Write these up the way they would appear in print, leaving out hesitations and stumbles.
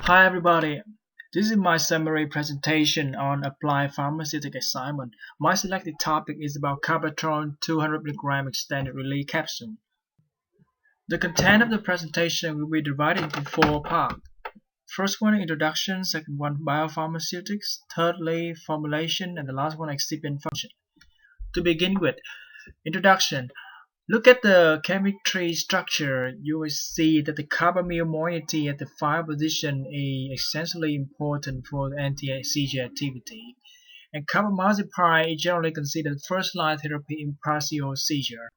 Hi everybody, this is my summary presentation on applied pharmaceutical assignment. My selected topic is about Carbatrol 200 mg extended release capsule. The content of the presentation will be divided into 4 parts. First one, introduction. Second one, biopharmaceutics. Thirdly, formulation, and the last one, excipient function. To begin with, introduction. Look at the chemistry structure. You will see that the carbamyl moiety at the 5 position is essentially important for the anti-seizure activity, and carbamazepine is generally considered first-line therapy in partial seizure.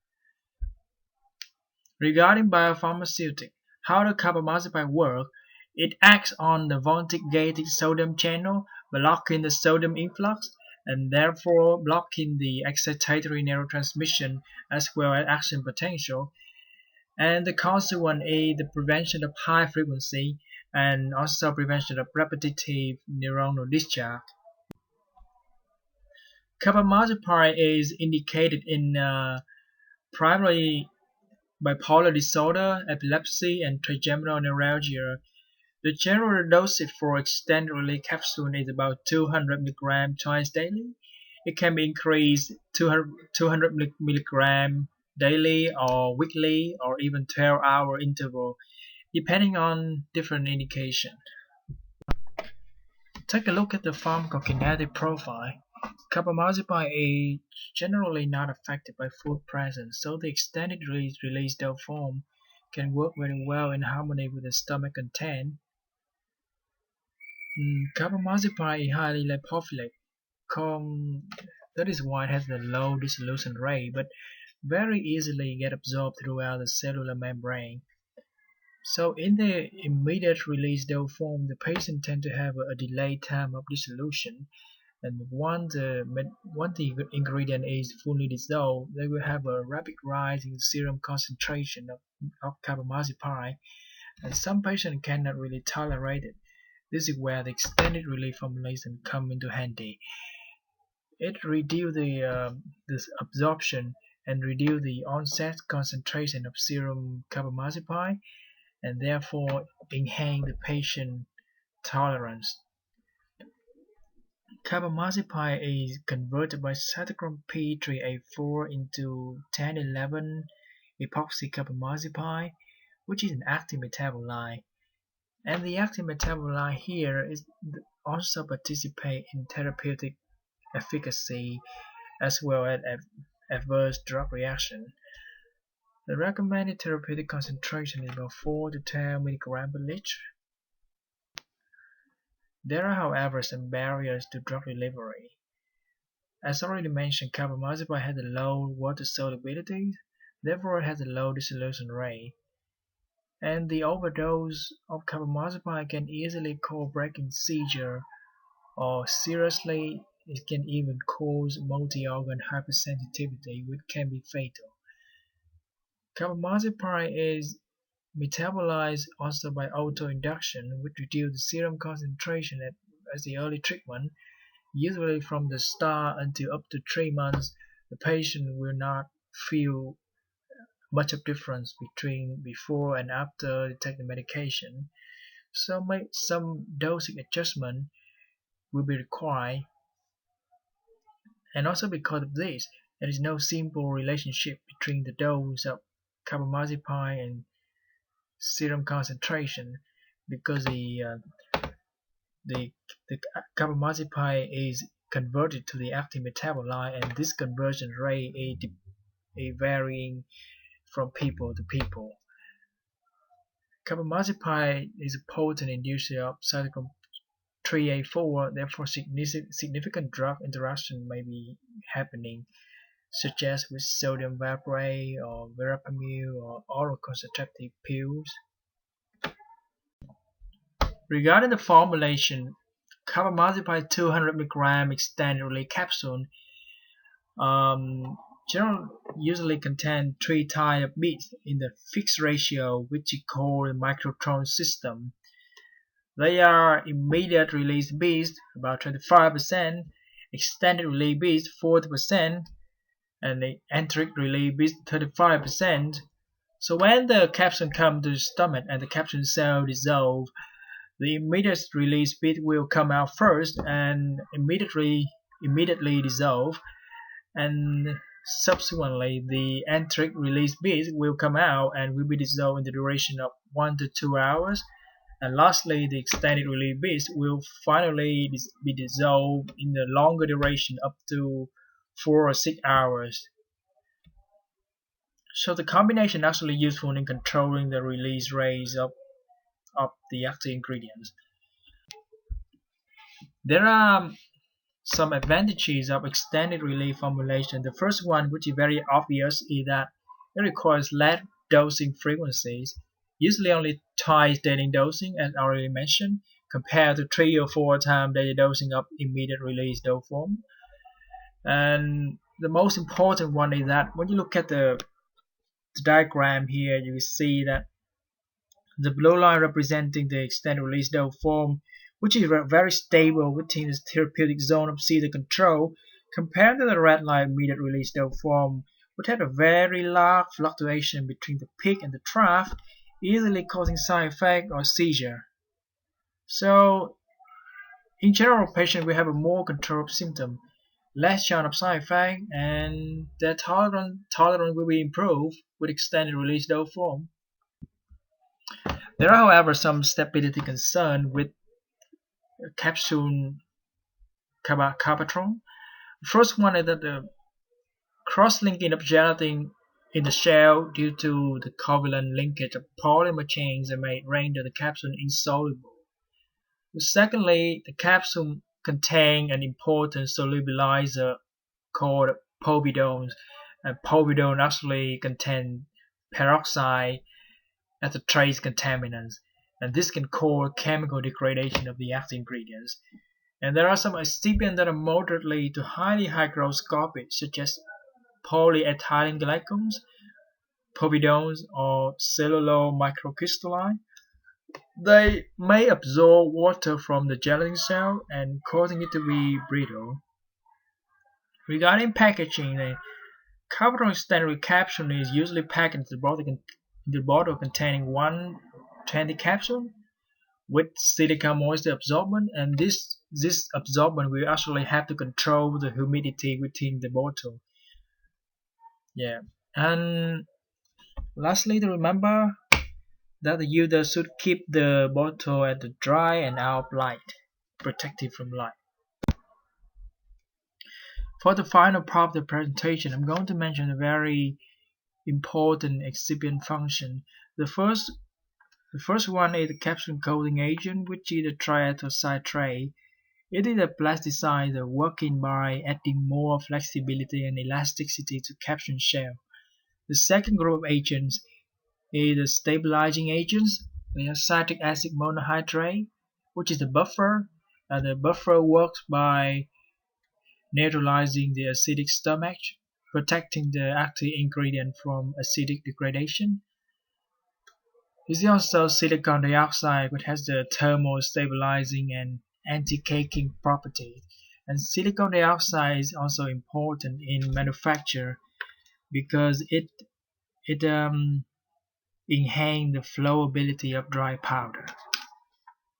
Regarding biopharmaceutic, how does carbamazepine work? It acts on the voltage-gated sodium channel, blocking the sodium influx, and therefore blocking the excitatory neurotransmission as well as action potential. And the consequence is the prevention of high frequency and also prevention of repetitive neuronal discharge. Carbamazepine is indicated in primarily bipolar disorder, epilepsy, and trigeminal neuralgia. The general dosage for extended release capsule is about 200 mg twice daily. It can be increased 200 mg daily or weekly or even 12-hour interval depending on different indication. Take a look at the pharmacokinetic profile. Carbamazepine is generally not affected by food presence, so the extended release dose form can work very well in harmony with the stomach content. Carbamazepine is highly lipophilic. That is why it has a low dissolution rate, but very easily get absorbed throughout the cellular membrane. So in the immediate release dose form, the patient tend to have a delayed time of dissolution, and once the ingredient is fully dissolved, they will have a rapid rise in the serum concentration of carbamazepine, and some patients cannot really tolerate it. This is where the extended release formulation come into handy. It reduces the absorption and reduce the onset concentration of serum carbamazepine, and therefore enhance the patient tolerance. Carbamazepine is converted by cytochrome P3A4 into 1011 epoxy carbamazepine, which is an active metabolite. And the active metabolite here is also participate in therapeutic efficacy as well as adverse drug reaction. The recommended therapeutic concentration is about 4 to 10 mg per liter. There are, however, some barriers to drug delivery. As already mentioned, carbamazepine has a low water solubility, therefore it has a low dissolution rate. And the overdose of carbamazepine can easily cause breaking seizure, or seriously, it can even cause multi-organ hypersensitivity, which can be fatal. Carbamazepine is metabolized also by autoinduction, which reduces the serum concentration as the early treatment. Usually from the start until up to 3 months, the patient will not feel much of difference between before and after they take the medication. So some dosing adjustment will be required. And also because of this, there is no simple relationship between the dose of carbamazepine and serum concentration, because the carbamazepine is converted to the active metabolite, and this conversion rate is varying from people to people. Carbamazepine is a potent inducer of cytochrome 3A4, therefore significant drug interaction may be happening, such as with sodium valproate or verapamil or oral contraceptive pills. Regarding the formulation, carbamazepine 200 mg extended release capsule usually contain 3 types of beads in the fixed ratio, which is called the microtron system. They are immediate release beads about 25%, extended release beads 40%, and the enteric release beads 35%. So when the capsule comes to the stomach and the capsule cell dissolve, The immediate release bit will come out first and immediately dissolve, and subsequently the enteric release bit will come out and will be dissolved in the duration of 1 to 2 hours. And lastly, the extended release bit will finally be dissolved in the longer duration up to 4 or 6 hours. So the combination is actually useful in controlling the release rates of the active ingredients. There are some advantages of extended release formulation. The first one, which is very obvious, is that it requires less dosing frequencies, usually only twice daily dosing, as already mentioned, compared to 3 or 4 times daily dosing of immediate release dose form. And the most important one is that when you look at the diagram here, you will see that the blue line representing the extended release dose form, which is very stable within the therapeutic zone of seizure control, compared to the red line immediate release dose form, which had a very large fluctuation between the peak and the trough, easily causing side effect or seizure. So, in general, patients will have a more controlled symptom, less chance of side effect, and their tolerance will be improved with extended release dose form. There are, however, some stability concerns with capsule Carbatrol. The first one is that the cross-linking of gelatin in the shell due to the covalent linkage of polymer chains that may render the capsule insoluble. Secondly, the capsule contains an important solubilizer called povidone, and povidone actually contains peroxide as a trace contaminant, and this can cause chemical degradation of the active ingredients. And there are some excipients that are moderately to highly hygroscopic, such as polyethylene glycols, povidones, or cellular microcrystalline. They may absorb water from the gelatin shell and causing it to be brittle. Regarding packaging, the Carbatrol extended capsule is usually packaged in the bottle containing 120 capsules with silicone moisture absorbent, and this absorbent will actually have to control the humidity within the bottle. Yeah, and lastly, to remember that the user should keep the bottle at the dry and out of light, protected from light. For the final part of the presentation, I'm going to mention a very important excipient function. The first one is the capsule coating agent, which is a triethyl citrate. It is a plasticizer working by adding more flexibility and elasticity to capsule shell. The second group of agents is the stabilizing agents. We have citric acid monohydrate, which is the buffer. The buffer works by neutralizing the acidic stomach, protecting the active ingredient from acidic degradation. This is also silicon dioxide, which has the thermal stabilizing and anti-caking properties. And silicon dioxide is also important in manufacture because it enhances the flowability of dry powder.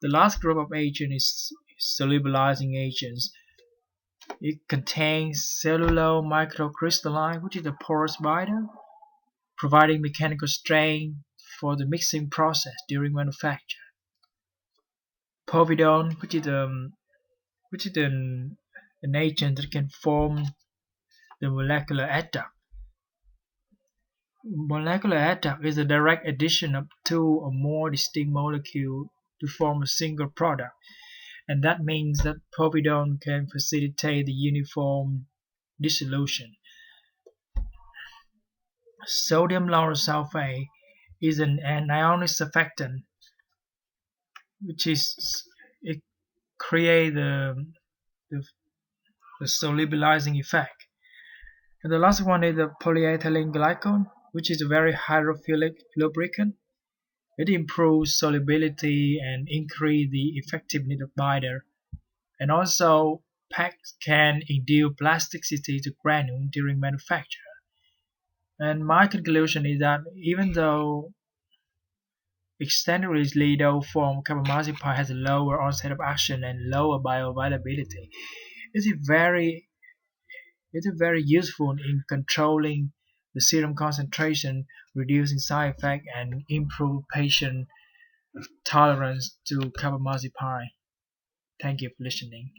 The last group of agents is solubilizing agents. It contains cellular microcrystalline, which is a porous binder, providing mechanical strength for the mixing process during manufacture. Povidone, which is an agent that can form the molecular adduct. Molecular adduct is a direct addition of 2 or more distinct molecules to form a single product, and that means that povidone can facilitate the uniform dissolution. Sodium lauryl sulfate is an anionic surfactant, which it creates the solubilizing effect. And the last one is the polyethylene glycol, which is a very hydrophilic lubricant. It improves solubility and increases the effectiveness of binder. And also, PAC can induce plasticity to granule during manufacture. And my conclusion is that even though Extended-release leado form carbamazepine has a lower onset of action and lower bioavailability. It is very useful in controlling the serum concentration, reducing side effects, and improve patient tolerance to carbamazepine. Thank you for listening.